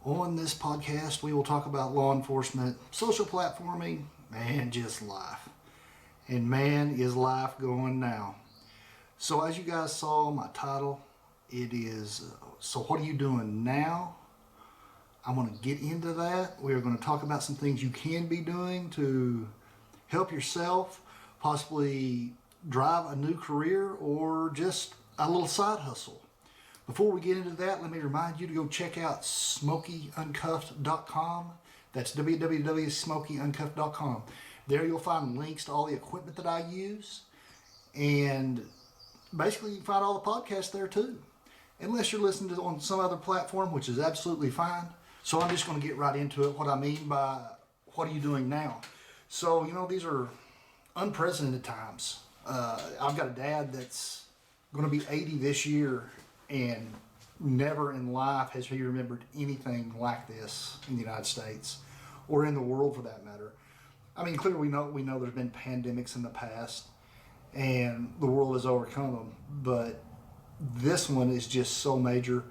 On this podcast, we will talk about law enforcement, social platforming, and just life. And man, is life going now. So, as you guys saw, my title, it is So What Are You Doing Now? I'm going to get into that. We are going to talk about some things you can be doing to help yourself, possibly drive a new career or just a little side hustle. Before we get into that, let me remind you to go check out SmokeyUncuffed.com. That's www.smokeyuncuffed.com. There you'll find links to all the equipment that I use. And basically you can find all the podcasts there too. Unless you're listening to on some other platform, which is absolutely fine. So I'm just going to get right into it, what I mean by what are you doing now? So, these are unprecedented times. I've got a dad that's going to be 80 this year, and never in life has he remembered anything like this in the United States or in the world for that matter. I mean, clearly we know there's been pandemics in the past and the world has overcome them, but this one is just so major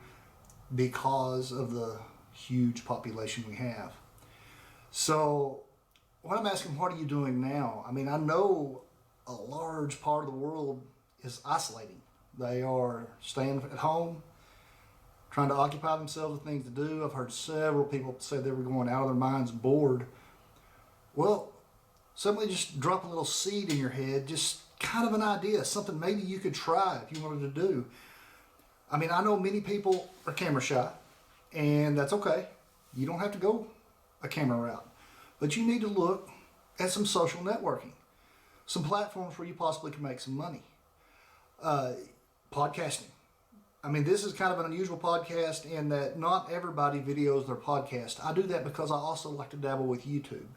because of the huge population we have. So when I'm asking what are you doing now, I mean, I know a large part of the world is isolating. They are staying at home, trying to occupy themselves with things to do. I've heard several people say they were going out of their minds bored. Well, simply just drop a little seed in your head, just kind of an idea, something maybe you could try if you wanted to do. I mean, I know many people are camera shy, and that's okay. You don't have to go a camera route, but you need to look at some social networking, some platforms where you possibly can make some money. Podcasting. I mean, this is kind of an unusual podcast in that not everybody videos their podcast. I do that because I also like to dabble with YouTube.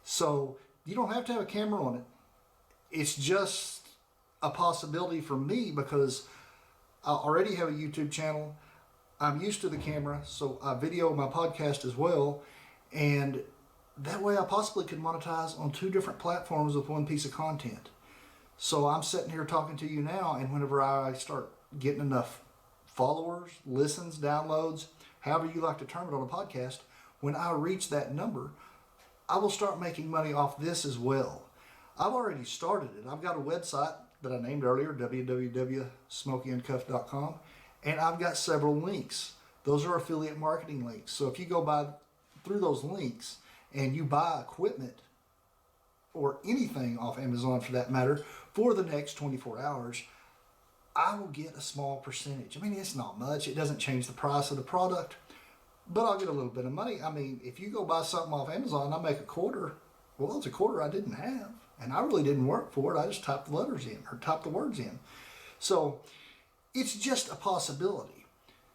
So you don't have to have a camera on it. It's just a possibility for me because I already have a YouTube channel. I'm used to the camera, so I video my podcast as well. And that way I possibly could monetize on two different platforms with one piece of content. So I'm sitting here talking to you now, and whenever I start getting enough followers, listens, downloads, however you like to term it on a podcast, when I reach that number, I will start making money off this as well. I've already started it. I've got a website that I named earlier, www.smokeyuncuffed.com, and I've got several links. Those are affiliate marketing links. So if you go through those links and you buy equipment or anything off Amazon for that matter, for the next 24 hours, I will get a small percentage. I mean, it's not much. It doesn't change the price of the product, but I'll get a little bit of money. I mean, if you go buy something off Amazon and I make a quarter, well, it's a quarter I didn't have, and I really didn't work for it. I just typed the letters in or typed the words in. So it's just a possibility.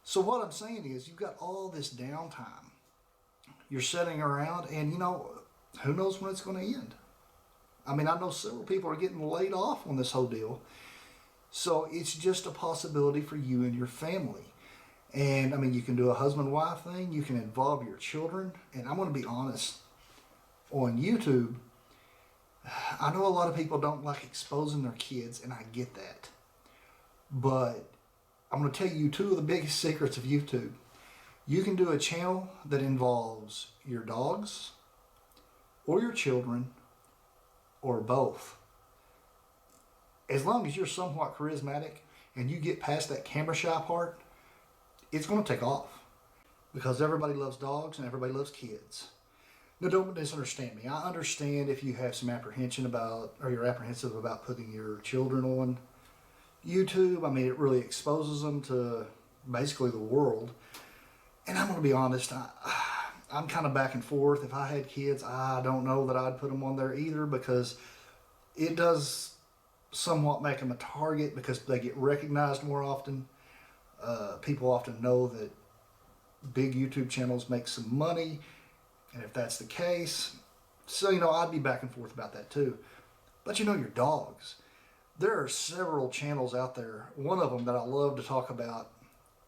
So what I'm saying is you've got all this downtime. You're sitting around, and who knows when it's going to end. I mean, I know several people are getting laid off on this whole deal. So it's just a possibility for you and your family. And I mean, you can do a husband-wife thing. You can involve your children. And I'm going to be honest, on YouTube, I know a lot of people don't like exposing their kids, and I get that. But I'm going to tell you two of the biggest secrets of YouTube. You can do a channel that involves your dogs or your children or both. As long as you're somewhat charismatic and you get past that camera shy part, it's going to take off because everybody loves dogs and everybody loves kids. Now, don't misunderstand me. I understand if you have some apprehension about, or you're apprehensive about putting your children on YouTube. I mean, it really exposes them to basically the world. And I'm going to be honest, I'm kind of back and forth. If I had kids, I don't know that I'd put them on there either because it does somewhat make them a target because they get recognized more often. People often know that big YouTube channels make some money, and if that's the case, so I'd be back and forth about that too. But your dogs, there are several channels out there. One of them that I love to talk about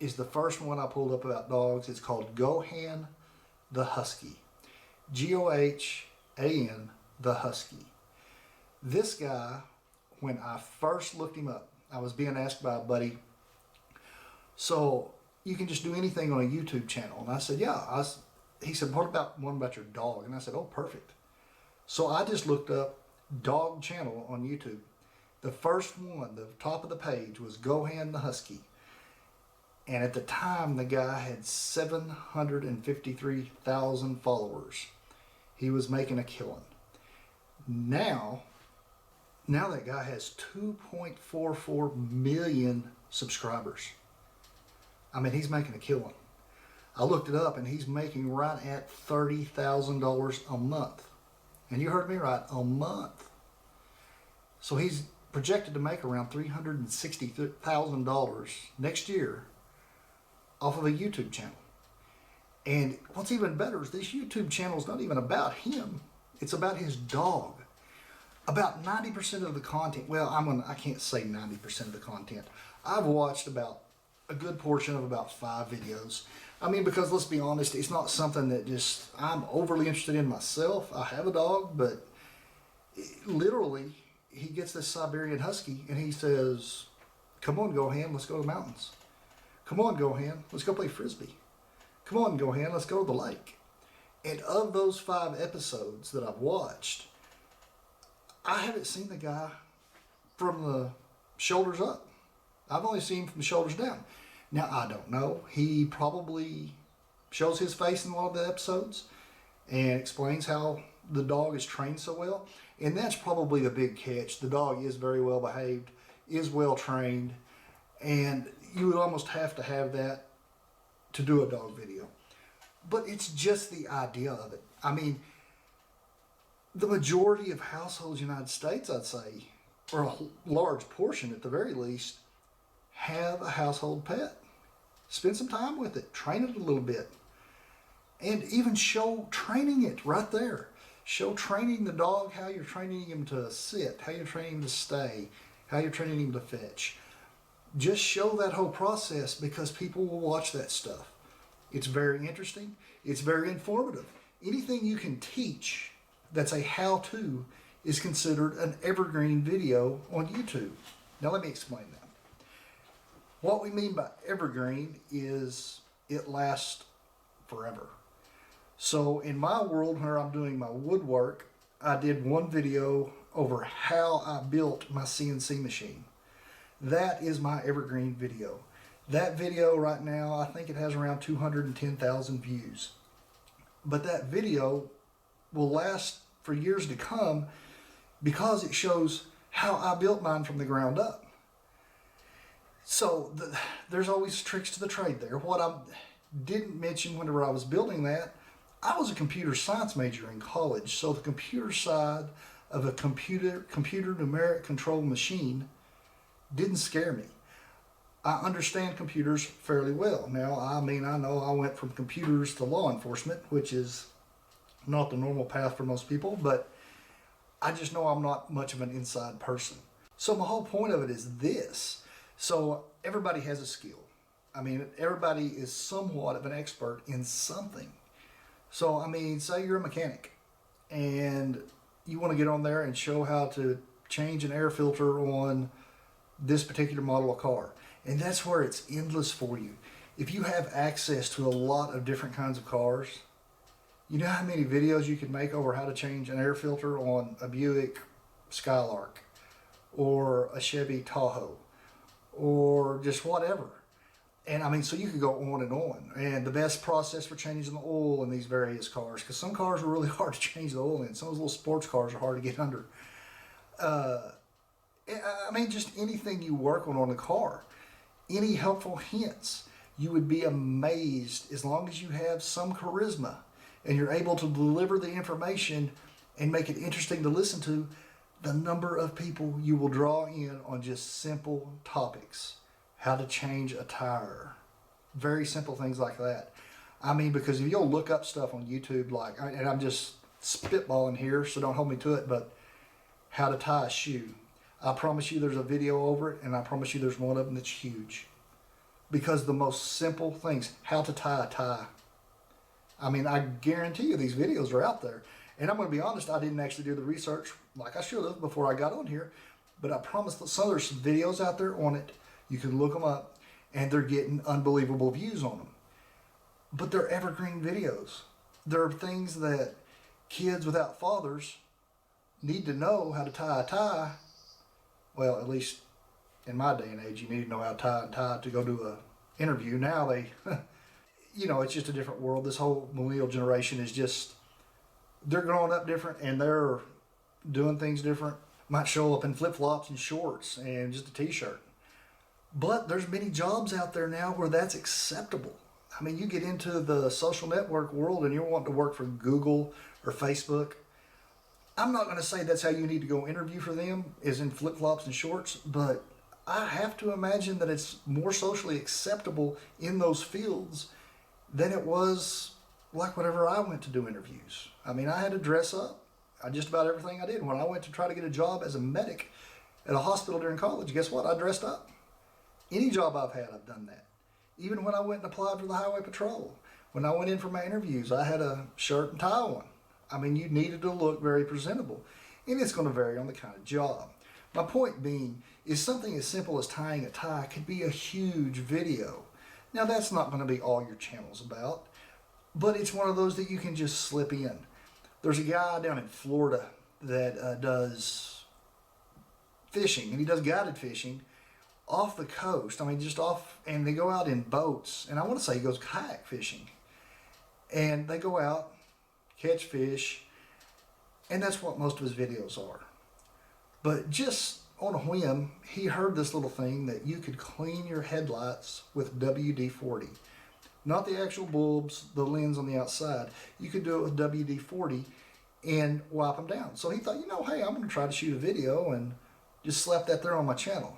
is the first one I pulled up about dogs. It's called Gohan the Husky. Gohan the Husky. This guy, when I first looked him up, I was being asked by a buddy, so you can just do anything on a YouTube channel. And I said, yeah. He said, what about one about your dog? And I said, oh, perfect. So I just looked up dog channel on YouTube. The first one, the top of the page, was Gohan the Husky. And at the time, the guy had 753,000 followers. He was making a killing. Now that guy has 2.44 million subscribers. I mean, he's making a killing. I looked it up, and he's making right at $30,000 a month. And you heard me right, a month. So he's projected to make around $360,000 next year off of a YouTube channel. And what's even better is this YouTube channel is not even about him. It's about his dog. About 90% of the content, well, I can't say 90% of the content. I've watched about a good portion of about 5 videos. I mean, because let's be honest, it's not something that just I'm overly interested in myself. I have a dog, but literally, he gets this Siberian Husky and he says, come on, Gohan, let's go to the mountains. Come on, Gohan, let's go play Frisbee. Come on, Gohan, let's go to the lake. And of those 5 episodes that I've watched, I haven't seen the guy from the shoulders up. I've only seen him from the shoulders down. Now, I don't know. He probably shows his face in a lot of the episodes and explains how the dog is trained so well. And that's probably the big catch. The dog is very well behaved, is well trained, and you would almost have to have that to do a dog video. But it's just the idea of it. I mean, the majority of households in the United States, I'd say, or a large portion at the very least, have a household pet. Spend some time with it. Train it a little bit. And even show training it right there. Show training the dog how you're training him to sit, how you're training him to stay, how you're training him to fetch. Just show that whole process because people will watch that stuff. It's very interesting. It's very informative. Anything you can teach that's a how-to is considered an evergreen video on YouTube. Now let me explain that. What we mean by evergreen is it lasts forever. So in my world where I'm doing my woodwork, I did one video over how I built my CNC machine. That is my evergreen video. That video right now, I think it has around 210,000 views. But that video will last for years to come because it shows how I built mine from the ground up. So there's always tricks to the trade there. What I didn't mention whenever I was building that, I was a computer science major in college, so the computer side of a computer numeric control machine didn't scare me. I understand computers fairly well. Now, I mean, I know I went from computers to law enforcement, which is not the normal path for most people, but I just know I'm not much of an inside person. So my whole point of it is this. So everybody has a skill. I mean, everybody is somewhat of an expert in something. So, I mean, say you're a mechanic and you want to get on there and show how to change an air filter on this particular model of car. And that's where it's endless for you. If you have access to a lot of different kinds of cars, you know how many videos you can make over how to change an air filter on a Buick Skylark or a Chevy Tahoe or just whatever. And I mean, so you could go on and on. And the best process for changing the oil in these various cars, because some cars are really hard to change the oil in. Some of those little sports cars are hard to get under. I mean, just anything you work on the car, any helpful hints, you would be amazed as long as you have some charisma and you're able to deliver the information and make it interesting to listen to, the number of people you will draw in on just simple topics. How to change a tire. Very simple things like that. I mean, because if you'll look up stuff on YouTube, like, and I'm just spitballing here, so don't hold me to it, but how to tie a shoe. I promise you there's a video over it, and I promise you there's one of them that's huge. Because the most simple things, how to tie a tie. I mean, I guarantee you these videos are out there. And I'm going to be honest, I didn't actually do the research like I should have before I got on here. But I promise that there's some videos out there on it. You can look them up and they're getting unbelievable views on them. But they're evergreen videos. There are things that kids without fathers need to know how to tie a tie. Well, at least in my day and age, you need to know how to tie a tie to go to an interview. Now they, it's just a different world. This whole millennial generation is just, they're growing up different and they're doing things different. Might show up in flip-flops and shorts and just a t-shirt. But there's many jobs out there now where that's acceptable. I mean, you get into the social network world and you're wanting to work for Google or Facebook. I'm not going to say that's how you need to go interview for them, is in flip-flops and shorts, but I have to imagine that it's more socially acceptable in those fields than it was like whenever I went to do interviews. I mean, I had to dress up. Just about everything I did. When I went to try to get a job as a medic at a hospital during college, guess what? I dressed up. Any job I've had, I've done that. Even when I went and applied for the highway patrol, when I went in for my interviews, I had a shirt and tie on. I mean, you needed to look very presentable. And it's going to vary on the kind of job. My point being is something as simple as tying a tie could be a huge video. Now, that's not going to be all your channel's about, but it's one of those that you can just slip in. There's a guy down in Florida that does fishing, and he does guided fishing off the coast. I mean, just off, and they go out in boats, and I want to say he goes kayak fishing. And they go out, catch fish, and that's what most of his videos are. But just on a whim, he heard this little thing that you could clean your headlights with WD-40. Not the actual bulbs, the lens on the outside. You could do it with WD-40 and wipe them down. So he thought, hey, I'm going to try to shoot a video and just slap that there on my channel.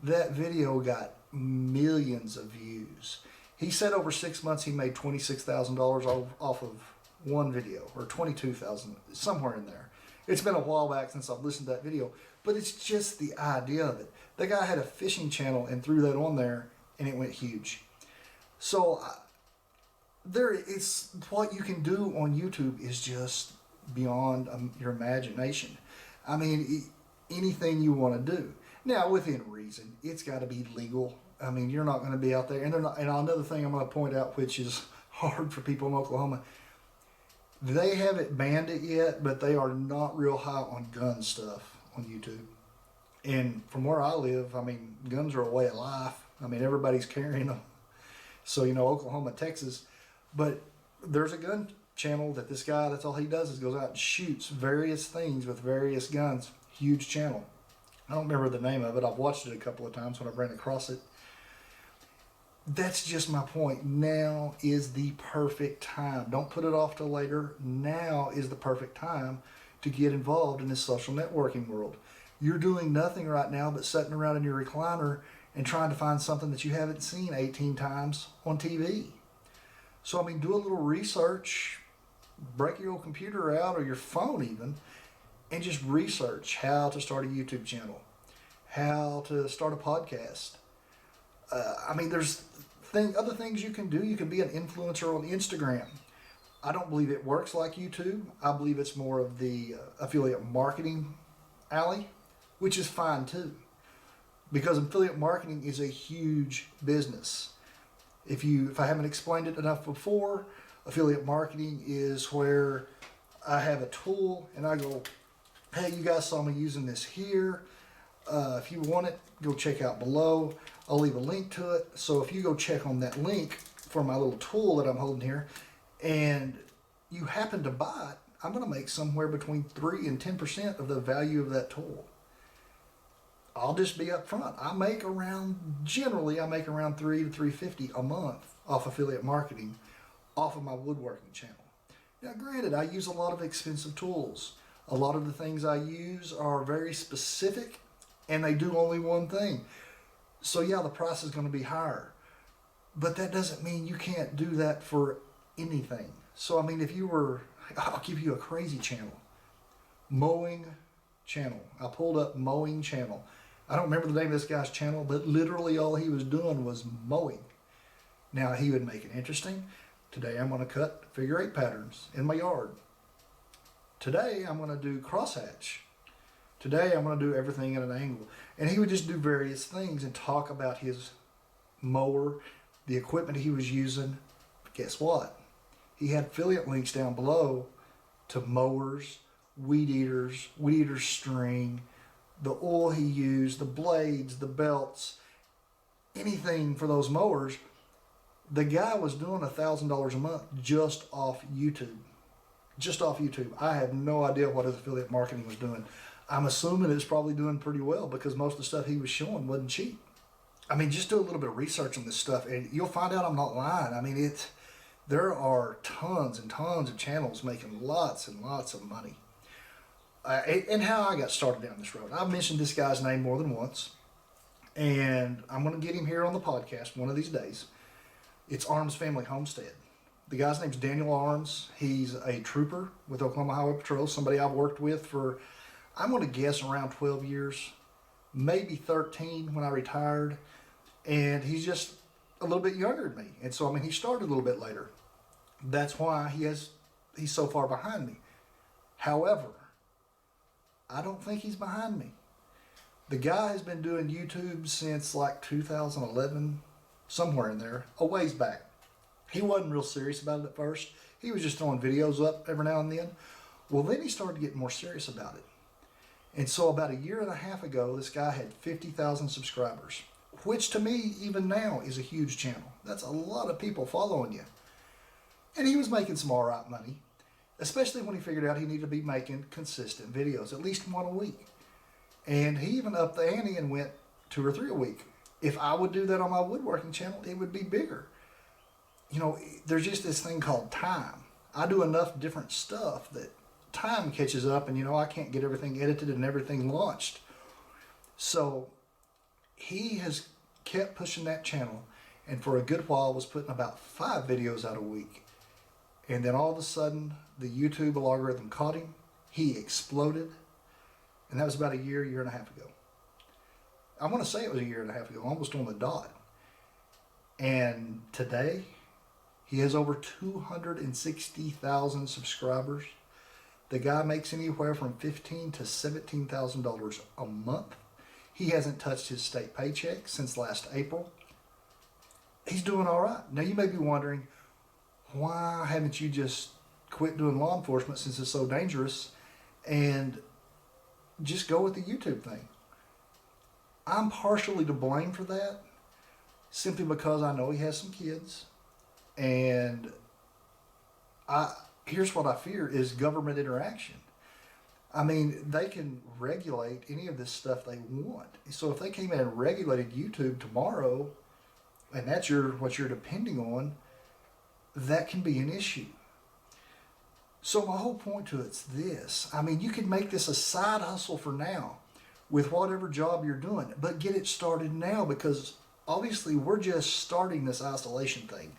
That video got millions of views. He said over 6 months he made $26,000 off of one video, or $22,000, somewhere in there. It's been a while back since I've listened to that video, but it's just the idea of it. The guy had a fishing channel and threw that on there, and it went huge. So it's what you can do on YouTube is just beyond your imagination. I mean, anything you want to do. Now, within reason, it's got to be legal. I mean, you're not going to be out there. And they're not. And another thing I'm going to point out, which is hard for people in Oklahoma, they haven't banned it yet, but they are not real high on gun stuff on YouTube. And from where I live, I mean, guns are a way of life. I mean, everybody's carrying them. So, Oklahoma, Texas. But there's a gun channel that this guy, that's all he does is goes out and shoots various things with various guns. Huge channel. I don't remember the name of it. I've watched it a couple of times when I ran across it. That's just my point. Now is the perfect time. Don't put it off till later. Now is the perfect time to get involved in this social networking world. You're doing nothing right now but sitting around in your recliner and trying to find something that you haven't seen 18 times on TV. So, I mean, do a little research, break your old computer out or your phone even, and just research how to start a YouTube channel, how to start a podcast. I mean, there's other things you can do. You can be an influencer on Instagram. I don't believe it works like YouTube. I believe it's more of the affiliate marketing alley, which is fine too. Because affiliate marketing is a huge business. If I haven't explained it enough before, affiliate marketing is where I have a tool and I go, hey, you guys saw me using this here. If you want it, go check out below. I'll leave a link to it. So if you go check on that link for my little tool that I'm holding here, and you happen to buy it, I'm going to make somewhere between 3 and 10% of the value of that tool. I'll just be up front. Generally I make around $300 to $350 a month off affiliate marketing off of my woodworking channel. Now granted, I use a lot of expensive tools. A lot of the things I use are very specific and they do only one thing. So yeah, the price is going to be higher. But that doesn't mean you can't do that for anything. So I mean, I'll give you a crazy channel. Mowing channel. I pulled up mowing channel. I don't remember the name of this guy's channel, but literally all he was doing was mowing. Now he would make it interesting. Today I'm going to cut figure 8 patterns in my yard. Today I'm going to do crosshatch. Today I'm going to do everything at an angle. And he would just do various things and talk about his mower, the equipment he was using. Guess what? He had affiliate links down below to mowers, weed eater string, the oil he used, the blades, the belts, anything for those mowers. The guy was doing $1,000 a month just off YouTube. Just off YouTube. I have no idea what his affiliate marketing was doing. I'm assuming it's probably doing pretty well because most of the stuff he was showing wasn't cheap. I mean, just do a little bit of research on this stuff and you'll find out I'm not lying. I mean, there are tons and tons of channels making lots and lots of money. And how I got started down this road. I've mentioned this guy's name more than once, and I'm going to get him here on the podcast one of these days. It's Arms Family Homestead. The guy's name's Daniel Arms. He's a trooper with Oklahoma Highway Patrol, somebody I've worked with for, I'm going to guess, around 12 years, maybe 13 when I retired. And he's just a little bit younger than me. And so, I mean, he started a little bit later. That's why he's so far behind me. However, I don't think he's behind me. The guy has been doing YouTube since like 2011, somewhere in there, a ways back. He wasn't real serious about it at first. He was just throwing videos up every now and then. Well, then he started getting more serious about it. And so about a year and a half ago, this guy had 50,000 subscribers, which to me, even now, is a huge channel. That's a lot of people following you. And he was making some all right money, especially when he figured out he needed to be making consistent videos, at least one a week. And he even upped the ante and went 2 or 3 a week. If I would do that on my woodworking channel, it would be bigger. You know, there's just this thing called time. I do enough different stuff that time catches up and, you know, I can't get everything edited and everything launched. So he has kept pushing that channel and for a good while was putting about 5 videos out a week. And then all of a sudden, the YouTube algorithm caught him. He exploded. And that was about a year and a half ago. I want to say it was a year and a half ago, almost on the dot. And today, he has over 260,000 subscribers. The guy makes anywhere from $15,000 to $17,000 a month. He hasn't touched his state paycheck since last April. He's doing all right. Now, you may be wondering, why haven't you just quit doing law enforcement since it's so dangerous and just go with the YouTube thing? I'm partially to blame for that simply because I know he has some kids, and here's what I fear is government interaction. I mean, they can regulate any of this stuff they want. So if they came in and regulated YouTube tomorrow, and that's what you're depending on, that can be an issue. So my whole point to it's this. I mean, you can make this a side hustle for now with whatever job you're doing, but get it started now because obviously we're just starting this isolation thing,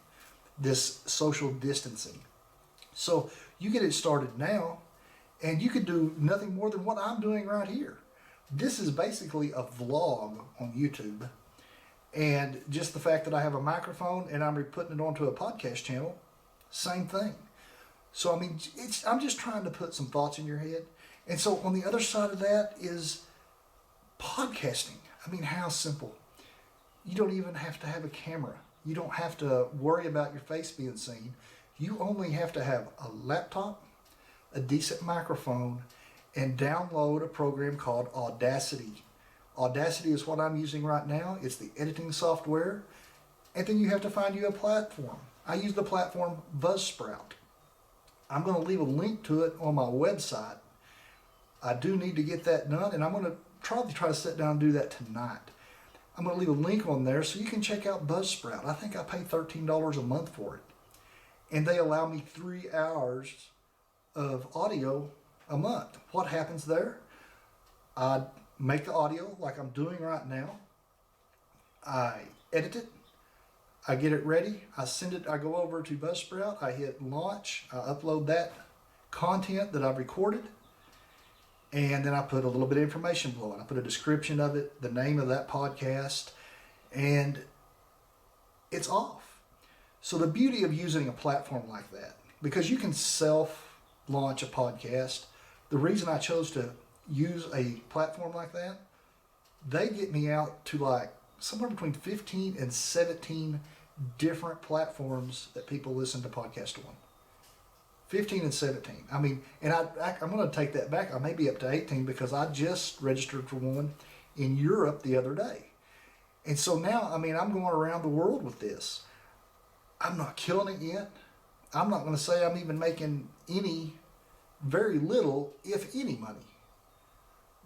this social distancing. So you get it started now and you could do nothing more than what I'm doing right here. This is basically a vlog on YouTube. And just the fact that I have a microphone and I'm putting it onto a podcast channel, same thing. So, I mean, I'm just trying to put some thoughts in your head. And so on the other side of that is podcasting. I mean, how simple. You don't even have to have a camera. You don't have to worry about your face being seen. You only have to have a laptop, a decent microphone, and download a program called Audacity. Audacity is what I'm using right now. It's the editing software. And then you have to find you a platform. I use the platform Buzzsprout. I'm going to leave a link to it on my website. I do need to get that done, and I'm going to try to sit down and do that tonight. I'm going to leave a link on there so you can check out Buzzsprout. I think I pay $13 a month for it. And they allow me 3 hours of audio a month. What happens there? I make the audio like I'm doing right now. I edit it. I get it ready. I send it. I go over to Buzzsprout. I hit launch. I upload that content that I've recorded. And then I put a little bit of information below it. I put a description of it, the name of that podcast, and it's off. So the beauty of using a platform like that, because you can self-launch a podcast, the reason I chose to use a platform like that, they get me out to like somewhere between 15 and 17 different platforms that people listen to podcasts on. 15 and 17. I mean, and I'm going to take that back. I may be up to 18 because I just registered for one in Europe the other day. And so now, I mean, I'm going around the world with this. I'm not killing it yet. I'm not going to say I'm even making very little, if any, money.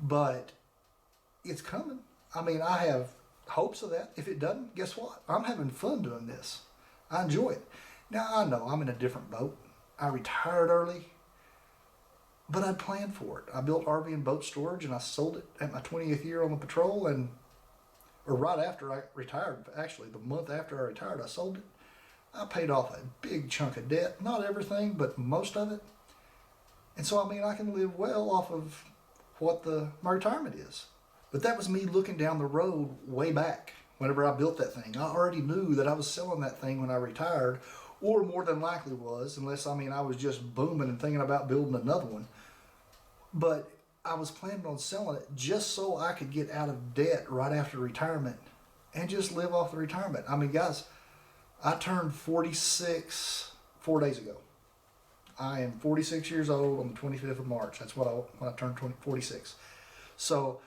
But it's coming. I mean, I have hopes of that. If it doesn't, guess what? I'm having fun doing this. I enjoy it. Now, I know I'm in a different boat. I retired early, but I planned for it. I built RV and boat storage, and I sold it at my 20th year on the patrol, or right after I retired, actually, the month after I retired, I sold it. I paid off a big chunk of debt. Not everything, but most of it. And so, I mean, I can live well off of what my retirement is. But that was me looking down the road way back whenever I built that thing. I already knew that I was selling that thing when I retired, or more than likely was, unless, I mean, I was just booming and thinking about building another one. But I was planning on selling it just so I could get out of debt right after retirement and just live off the retirement. I mean, guys, I turned 46 4 days ago. I am 46 years old on the 25th of March. That's when I turned 46. So,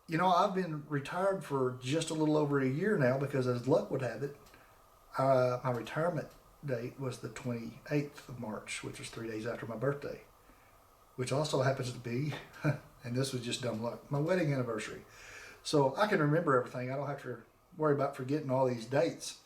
you know, I've been retired for just a little over a year now because, as luck would have it, my retirement date was the 28th of March, which was 3 days after my birthday, which also happens to be, and this was just dumb luck, my wedding anniversary. So I can remember everything. I don't have to worry about forgetting all these dates.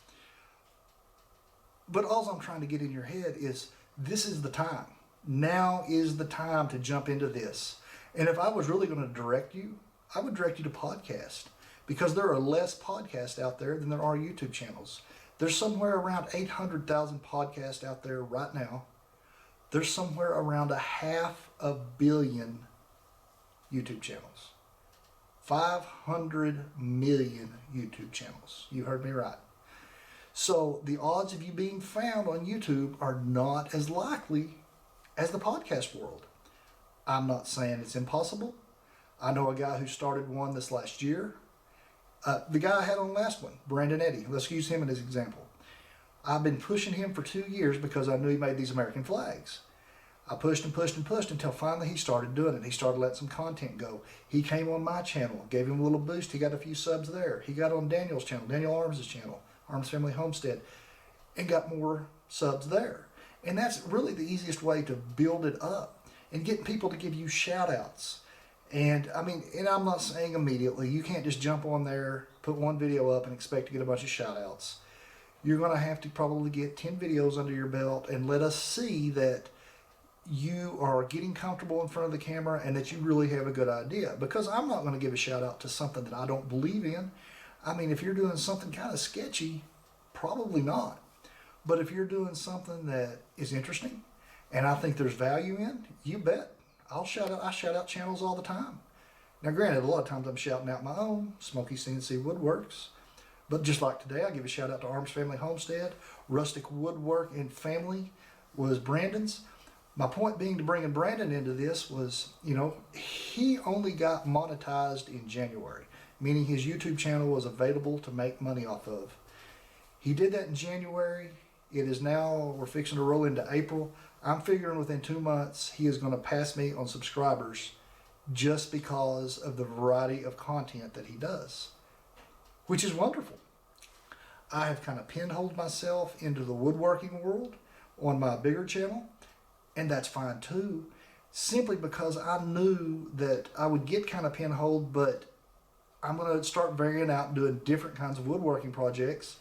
But all I'm trying to get in your head is this is the time. Now is the time to jump into this. And if I was really going to direct you, I would direct you to podcast, because there are less podcasts out there than there are YouTube channels. There's somewhere around 800,000 podcasts out there right now. There's somewhere around 500 million YouTube channels. 500 million YouTube channels. You heard me right. So the odds of you being found on YouTube are not as likely as the podcast world. I'm not saying it's impossible. I know a guy who started one this last year. The guy I had on the last one, Brandon Eddy. Let's use him as an example. I've been pushing him for 2 years because I knew he made these American flags. I pushed and pushed and pushed until finally he started doing it. He started letting some content go. He came on my channel, gave him a little boost. He got a few subs there. He got on Daniel's channel, Daniel Arms' channel, Arms Family Homestead, and got more subs there. And that's really the easiest way to build it up and get people to give you shout outs. And I mean, and I'm not saying immediately, you can't just jump on there, put one video up and expect to get a bunch of shout outs. You're going to have to probably get 10 videos under your belt and let us see that you are getting comfortable in front of the camera and that you really have a good idea. Because I'm not going to give a shout out to something that I don't believe in. I mean, if you're doing something kind of sketchy, probably not. But if you're doing something that is interesting and I think there's value in, you bet. I shout out channels all the time. Now, granted, a lot of times I'm shouting out my own, Smokey CNC Woodworks. But just like today, I give a shout out to Arms Family Homestead. Rustic Woodwork and Family was Brandon's. My point being to bringing Brandon into this was, you know, he only got monetized in January, meaning his YouTube channel was available to make money off of. He did that in January. It is now, we're fixing to roll into April. I'm figuring within 2 months he is going to pass me on subscribers just because of the variety of content that he does, which is wonderful. I have kind of pinholed myself into the woodworking world on my bigger channel, and that's fine too, simply because I knew that I would get kind of pinholed, but I'm going to start varying out and doing different kinds of woodworking projects.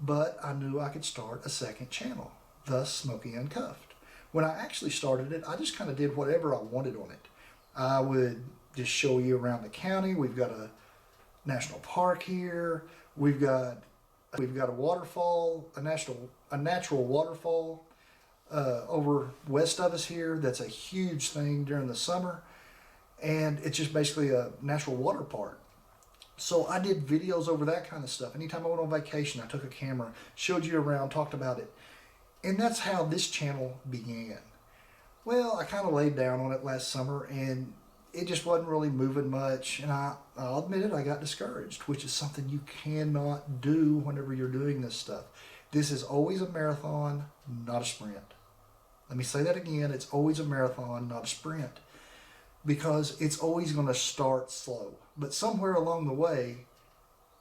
But I knew I could start a second channel, thus Smokey Uncuffed. When I actually started it, I just kind of did whatever I wanted on it. I would just show you around the county. We've got a national park here. We've got a waterfall, a natural waterfall over west of us here. That's a huge thing during the summer, and it's just basically a natural water park. So I did videos over that kind of stuff. Anytime I went on vacation, I took a camera, showed you around, talked about it. And that's how this channel began. Well, I kind of laid down on it last summer, and it just wasn't really moving much. And I'll admit it, I got discouraged, which is something you cannot do whenever you're doing this stuff. This is always a marathon, not a sprint. Let me say that again. It's always a marathon, not a sprint. Because it's always going to start slow. But somewhere along the way,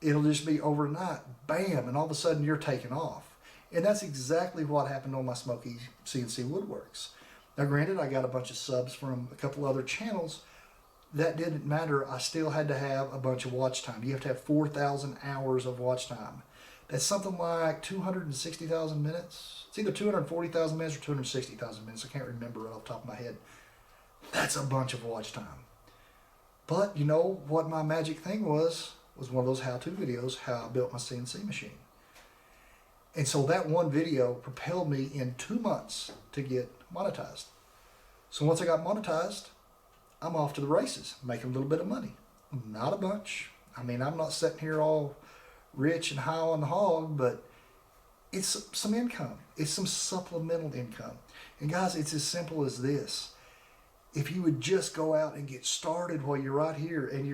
it'll just be overnight, bam, and all of a sudden you're taking off. And that's exactly what happened on my Smokey CNC Woodworks. Now granted, I got a bunch of subs from a couple other channels. That didn't matter. I still had to have a bunch of watch time. You have to have 4,000 hours of watch time. That's something like 260,000 minutes. It's either 240,000 minutes or 260,000 minutes. I can't remember right off the top of my head. That's a bunch of watch time. But you know what my magic thing was one of those how-to videos, how I built my CNC machine. And so that one video propelled me in 2 months to get monetized. So once I got monetized, I'm off to the races, making a little bit of money. Not a bunch. I mean, I'm not sitting here all rich and high on the hog, but it's some income. It's some supplemental income. And guys, it's as simple as this. If you would just go out and get started while you're right here and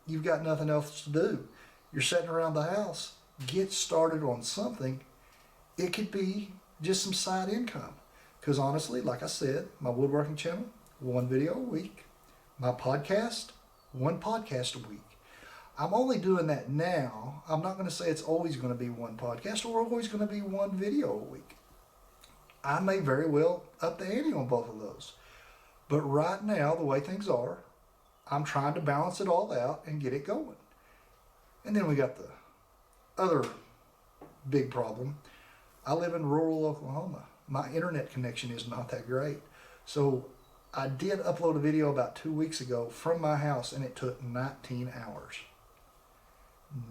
you've got nothing else to do, you're sitting around the house, get started on something. It could be just some side income. Because honestly, like I said, my woodworking channel, 1 video a week. My podcast, 1 podcast a week. I'm only doing that now. I'm not going to say it's always going to be 1 podcast or always going to be 1 video a week. I may very well up the ante on both of those. But right now, the way things are, I'm trying to balance it all out and get it going. And then we got the other big problem. I live in rural Oklahoma. My internet connection is not that great. So I did upload a video about 2 weeks ago from my house, and it took 19 hours.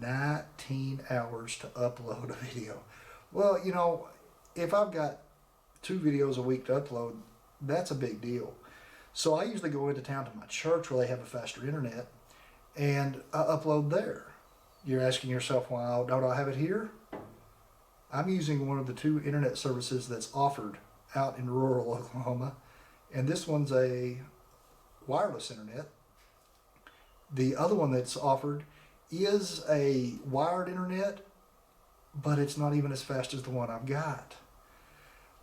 19 hours to upload a video. Well, you know, if I've got 2 videos a week to upload, that's a big deal. So I usually go into town to my church where they have a faster internet, and I upload there. You're asking yourself, why don't I have it here? I'm using one of the 2 internet services that's offered out in rural Oklahoma, and this one's a wireless internet. The other one that's offered is a wired internet, but it's not even as fast as the one I've got.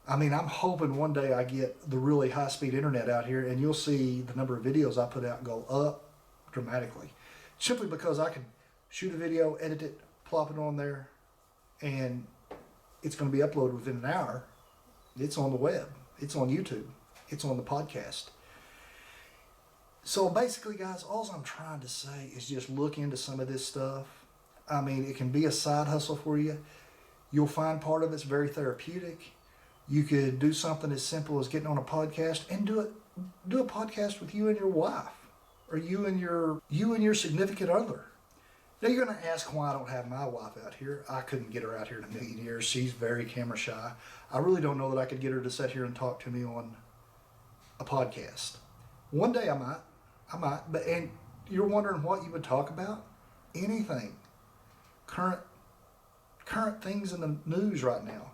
I mean, I'm hoping one day I get the really high-speed internet out here, and you'll see the number of videos I put out go up dramatically. Simply because I can shoot a video, edit it, plop it on there, and it's going to be uploaded within an hour. It's on the web. It's on YouTube. It's on the podcast. So basically, guys, all I'm trying to say is just look into some of this stuff. I mean, it can be a side hustle for you. You'll find part of it's very therapeutic. You could do something as simple as getting on a podcast and do a podcast with you and your wife, or you and your significant other. Now you're going to ask why I don't have my wife out here. I couldn't get her out here in a million years. She's very camera shy. I really don't know that I could get her to sit here and talk to me on a podcast. One day I might. But and you're wondering what you would talk about? Anything. Current things in the news right now.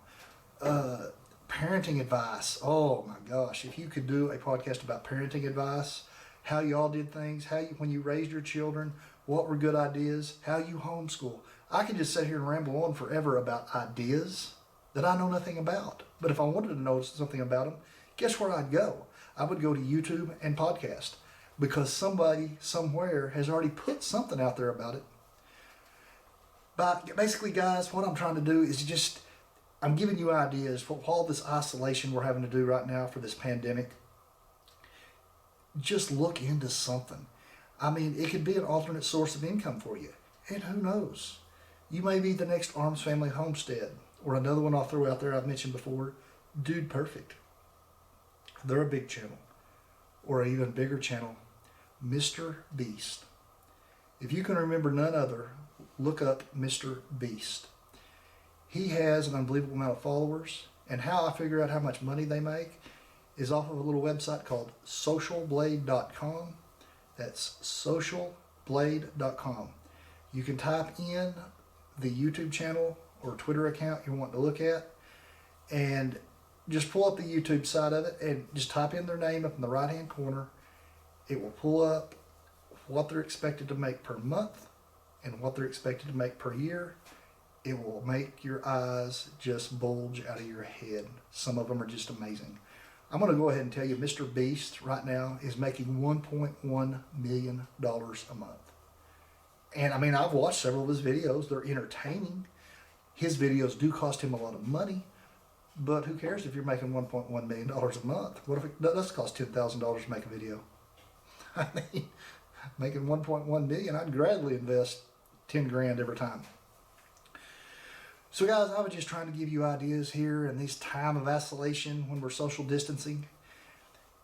Parenting advice. Oh my gosh, if you could do a podcast about parenting advice, how y'all did things, when you raised your children, what were good ideas, how you homeschool. I could just sit here and ramble on forever about ideas that I know nothing about. But if I wanted to know something about them, guess where I'd go? I would go to YouTube and podcast, because somebody somewhere has already put something out there about it. But basically, guys, what I'm trying to do is I'm giving you ideas for all this isolation we're having to do right now for this pandemic. Just look into something. I mean, it could be an alternate source of income for you. And who knows? You may be the next Arms Family Homestead, or another one I'll throw out there I've mentioned before, Dude Perfect. They're a big channel, or an even bigger channel, Mr. Beast. If you can remember none other, look up Mr. Beast. He has an unbelievable amount of followers, and how I figure out how much money they make is off of a little website called socialblade.com. That's socialblade.com. You can type in the YouTube channel or Twitter account you want to look at, and just pull up the YouTube side of it and just type in their name up in the right hand corner, It will pull up what they're expected to make per month and what they're expected to make per year. It will make your eyes just bulge out of your head. Some of them are just amazing. I'm going to go ahead and tell you Mr. Beast right now is making $1.1 million a month. And I mean, I've watched several of his videos. They're entertaining. His videos do cost him a lot of money, but who cares if you're making $1.1 million a month? What if it does cost $10,000 to make a video? I mean, making $1.1 million, I'd gladly invest 10 grand every time. So guys, I was just trying to give you ideas here in this time of isolation when we're social distancing.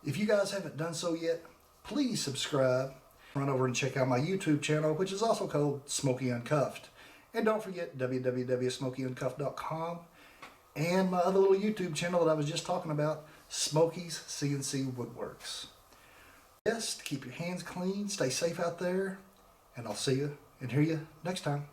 If you guys haven't done so yet, please subscribe. Run over and check out my YouTube channel, which is also called Smokey Uncuffed. And don't forget www.smokeyuncuffed.com and my other little YouTube channel that I was just talking about, Smokey's CNC Woodworks. Yes, keep your hands clean, stay safe out there, and I'll see you and hear you next time.